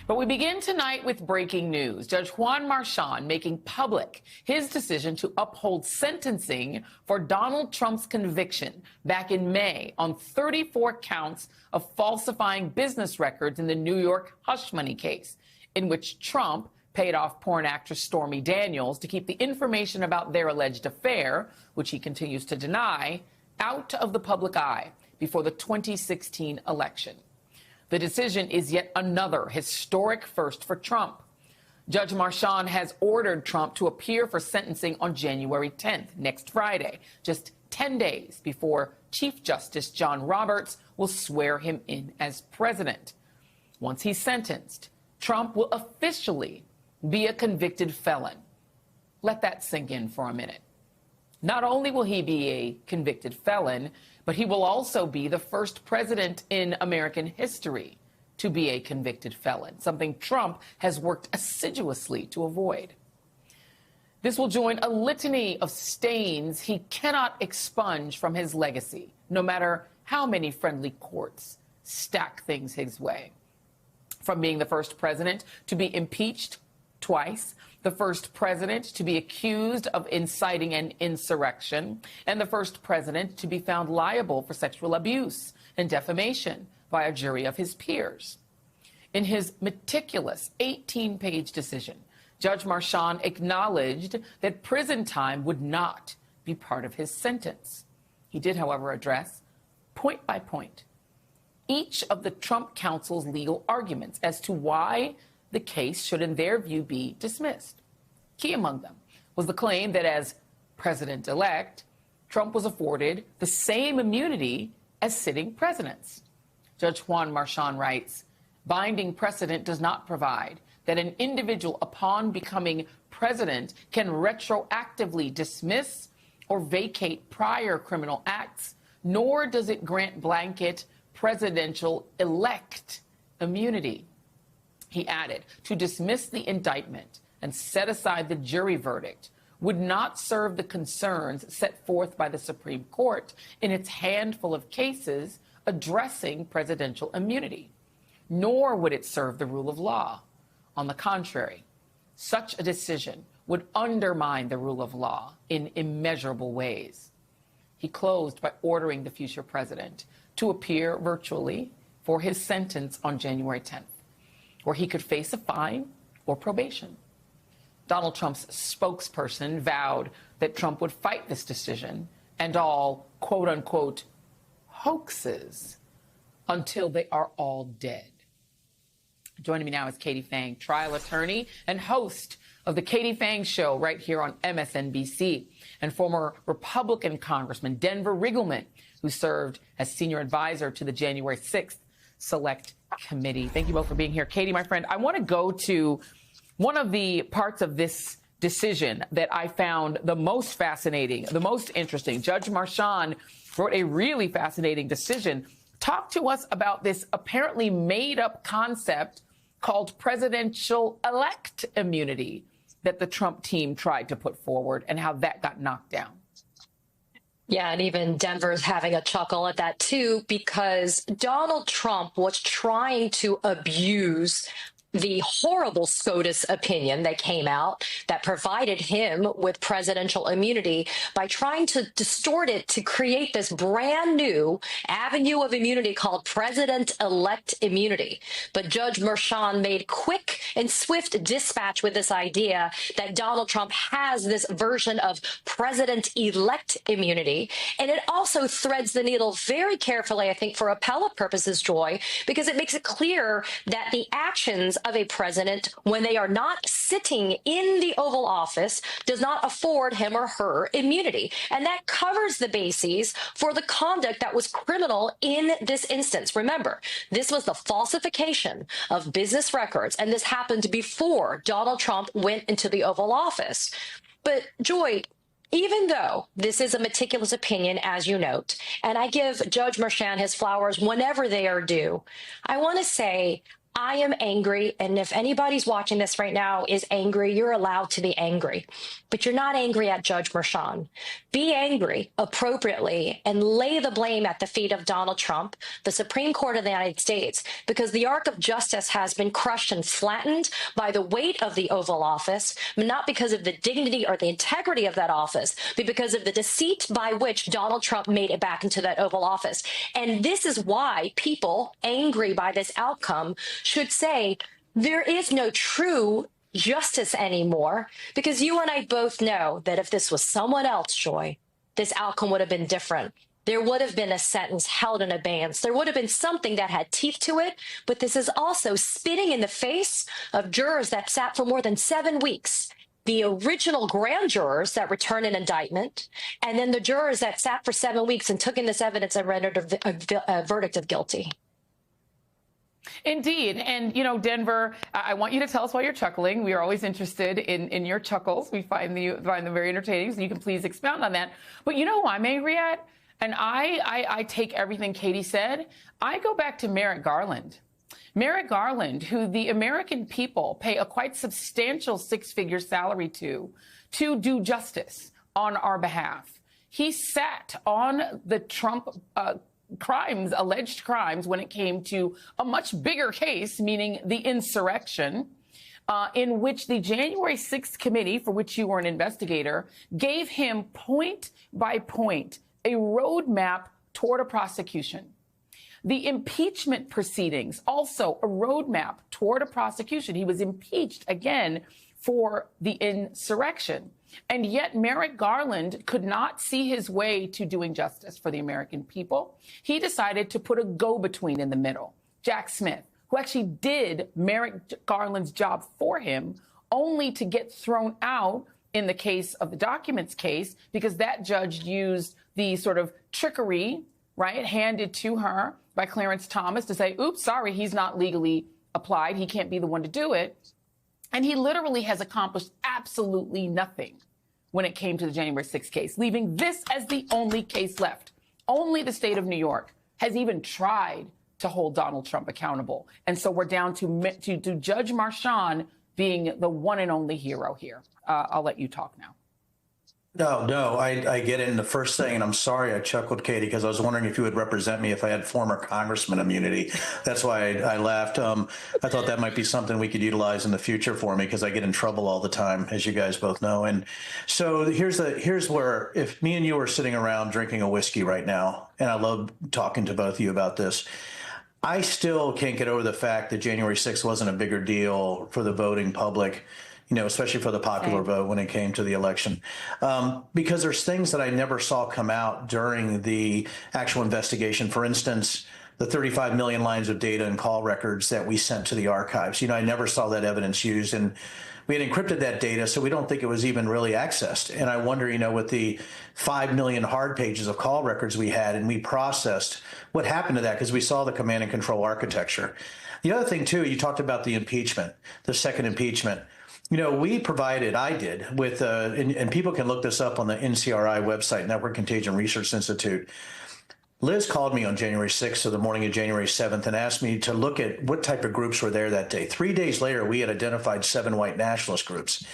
But we begin tonight with breaking news. Judge Juan Marchand making public his decision to uphold sentencing for Donald Trump's conviction back in May on 34 counts of falsifying business records in the New York hush money case, in which Trump paid off porn actress Stormy Daniels to keep the information about their alleged affair, which he continues to deny, out of the public eye before the 2016 election. The decision is yet another historic first for Trump. Judge Marchand has ordered Trump to appear for sentencing on January 10th, next Friday, just 10 days before Chief Justice John Roberts will swear him in as president. Once he's sentenced, Trump will officially be a convicted felon. Let that sink in for a minute. Not only will he be a convicted felon, but he will also be the first president in American history to be a convicted felon, something Trump has worked assiduously to avoid. This will join a litany of stains he cannot expunge from his legacy, no matter how many friendly courts stack things his way. From being the first president to be impeached twice, the first president to be accused of inciting an insurrection, and the first president to be found liable for sexual abuse and defamation by a jury of his peers. In his meticulous 18-page decision, Judge Marchand acknowledged that prison time would not be part of his sentence. He did, however, address, point by point, each of the Trump counsel's legal arguments as to why the case should, in their view, be dismissed. Key among them was the claim that as president-elect, Trump was afforded the same immunity as sitting presidents. Judge Juan Marchand writes, binding precedent does not provide that an individual upon becoming president can retroactively dismiss or vacate prior criminal acts, nor does it grant blanket presidential-elect immunity. He added, to dismiss the indictment and set aside the jury verdict would not serve the concerns set forth by the Supreme Court in its handful of cases addressing presidential immunity, nor would it serve the rule of law. On the contrary, such a decision would undermine the rule of law in immeasurable ways. He closed by ordering the future president to appear virtually for his sentence on January 10th. Where he could face a fine or probation. Donald Trump's spokesperson vowed that Trump would fight this decision and all, quote unquote, hoaxes until they are all dead. Joining me now is Katie Phang, trial attorney and host of the Katie Phang Show right here on MSNBC, and former Republican Congressman Denver Riggleman, who served as senior advisor to the January 6th Select Committee. Thank you both for being here. Katie, my friend, I want to go to one of the parts of this decision that I found the most fascinating, the most interesting. Judge Marchand wrote a really fascinating decision. Talk to us about this apparently made-up concept called presidential-elect immunity that the Trump team tried to put forward and how that got knocked down. Yeah, and even Denver's having a chuckle at that, too, because Donald Trump was trying to abuse the horrible SCOTUS opinion that came out that provided him with presidential immunity by trying to distort it to create this brand new avenue of immunity called president-elect immunity. But Judge Marchand made quick and swift dispatch with this idea that Donald Trump has this version of president-elect immunity. And it also threads the needle very carefully, I think, for appellate purposes, Joy, because it makes it clear that the actions of a president when they are not sitting in the Oval Office does not afford him or her immunity. And that covers the bases for the conduct that was criminal in this instance. Remember, this was the falsification of business records, and this happened before Donald Trump went into the Oval Office. But Joy, even though this is a meticulous opinion, as you note, and I give Judge Marchand his flowers whenever they are due, I want to say I am angry, and if anybody's watching this right now is angry, you're allowed to be angry, but you're not angry at Judge Merchan. Be angry appropriately and lay the blame at the feet of Donald Trump, the Supreme Court of the United States, because the arc of justice has been crushed and flattened by the weight of the Oval Office, not because of the dignity or the integrity of that office, but because of the deceit by which Donald Trump made it back into that Oval Office. And this is why people angry by this outcome should say there is no true justice anymore, because you and I both know that if this was someone else, Joy, this outcome would have been different. There would have been a sentence held in abeyance. There would have been something that had teeth to it, but this is also spitting in the face of jurors that sat for more than 7 weeks. The original grand jurors that returned an indictment, and then the jurors that sat for 7 weeks and took in this evidence and rendered a verdict of guilty. Indeed. And, you know, Denver, I want you to tell us why you're chuckling. We are always interested in your chuckles. We find them very entertaining, so you can please expound on that. But you know who I'm angry at? And I take everything Katie said. I go back to Merrick Garland. Merrick Garland, who the American people pay a quite substantial six-figure salary to do justice on our behalf. He sat on the Trump alleged crimes, when it came to a much bigger case, meaning the insurrection, in which the January 6th committee, for which you were an investigator, gave him point by point a roadmap toward a prosecution. The impeachment proceedings, also a roadmap toward a prosecution. He was impeached again for the insurrection. And yet Merrick Garland could not see his way to doing justice for the American people. He decided to put a go-between in the middle, Jack Smith, who actually did Merrick Garland's job for him, only to get thrown out in the case of the documents case, because that judge used the sort of trickery, right, handed to her by Clarence Thomas to say, oops, sorry, he's not legally applied. He can't be the one to do it. And he literally has accomplished absolutely nothing when it came to the January 6th case, leaving this as the only case left. Only the state of New York has even tried to hold Donald Trump accountable. And so we're down to Judge Merchan being the one and only hero here. I'll let you talk now. No, I get it. And the first thing, and I'm sorry I chuckled, Katie, because I was wondering if you would represent me if I had former congressman immunity. That's why I laughed. I thought that might be something we could utilize in the future for me, because I get in trouble all the time, as you guys both know. And so here's where, if me and you were sitting around drinking a whiskey right now, and I love talking to both of you about this, I still can't get over the fact that January 6th wasn't a bigger deal for the voting public, you know, especially for the popular vote when it came to the election, because there's things that I never saw come out during the actual investigation. For instance, the 35 million lines of data and call records that we sent to the archives. You know, I never saw that evidence used, and we had encrypted that data, so we don't think it was even really accessed. And I wonder, you know, with the 5 million hard pages of call records we had and we processed, what happened to that? Because we saw the command and control architecture. The other thing, too, you talked about the impeachment, the second impeachment. You know, we provided, I did, with, and people can look this up on the NCRI website, Network Contagion Research Institute. Liz called me on January 6th, or the morning of January 7th, and asked me to look at what type of groups were there that day. 3 days later, we had identified 7 white nationalist groups.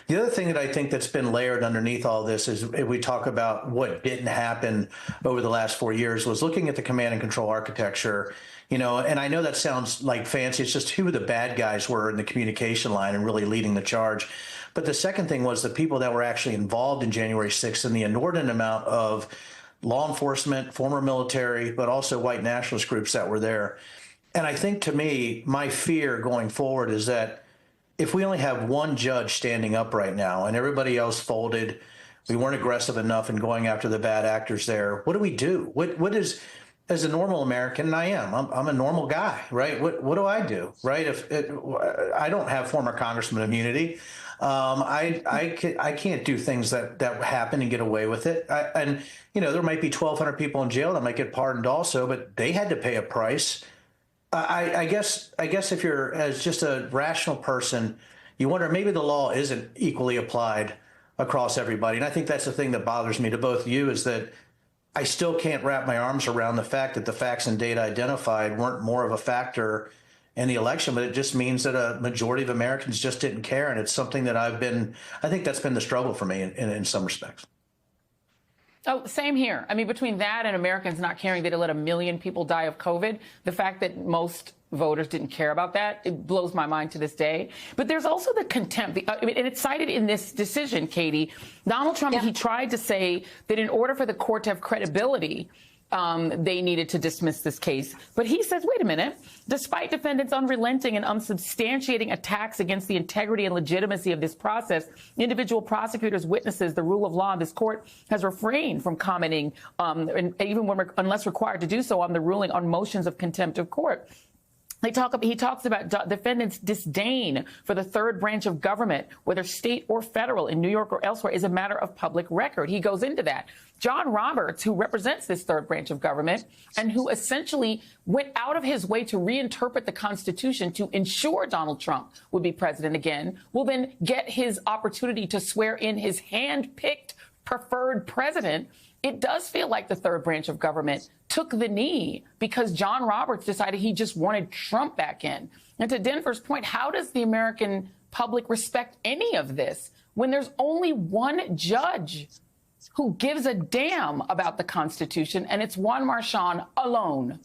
The other thing that I think that's been layered underneath all this is, if we talk about what didn't happen over the last 4 years, was looking at the command and control architecture. You know, and I know that sounds like fancy. It's just who the bad guys were in the communication line and really leading the charge. But the second thing was the people that were actually involved in January 6th and the inordinate amount of law enforcement, former military, but also white nationalist groups that were there. And I think, to me, my fear going forward is that if we only have one judge standing up right now and everybody else folded, we weren't aggressive enough in going after the bad actors there, what do we do? What is... As a normal American, and I am, I'm a normal guy, right? What do I do, right? I don't have former congressman immunity, I can't do things that happen and get away with it. And you know, there might be 1,200 people in jail that might get pardoned also, but they had to pay a price. I guess if you're, as just a rational person, you wonder maybe the law isn't equally applied across everybody. And I think that's the thing that bothers me to both of you, is that I still can't wrap my arms around the fact that the facts and data identified weren't more of a factor in the election, but it just means that a majority of Americans just didn't care. And it's something that I think that's been the struggle for me in some respects. Oh, same here. I mean, between that and Americans not caring that it let 1 million people die of COVID, the fact that most voters didn't care about that, it blows my mind to this day. But there's also the contempt, and it's cited in this decision, Katie. Donald Trump, he tried to say that in order for the court to have credibility, they needed to dismiss this case. But he says, wait a minute, despite defendants' unrelenting and unsubstantiating attacks against the integrity and legitimacy of this process, individual prosecutors, witnesses, the rule of law, this court has refrained from commenting, and even when, unless required to do so, on the ruling on motions of contempt of court. He talks about defendants' disdain for the third branch of government, whether state or federal, in New York or elsewhere, is a matter of public record. He goes into that. John Roberts, who represents this third branch of government and who essentially went out of his way to reinterpret the Constitution to ensure Donald Trump would be president again, will then get his opportunity to swear in his hand-picked preferred president. It does feel like the third branch of government took the knee because John Roberts decided he just wanted Trump back in. And to Denver's point, how does the American public respect any of this when there's only one judge who gives a damn about the Constitution, and it's Juan Merchan alone?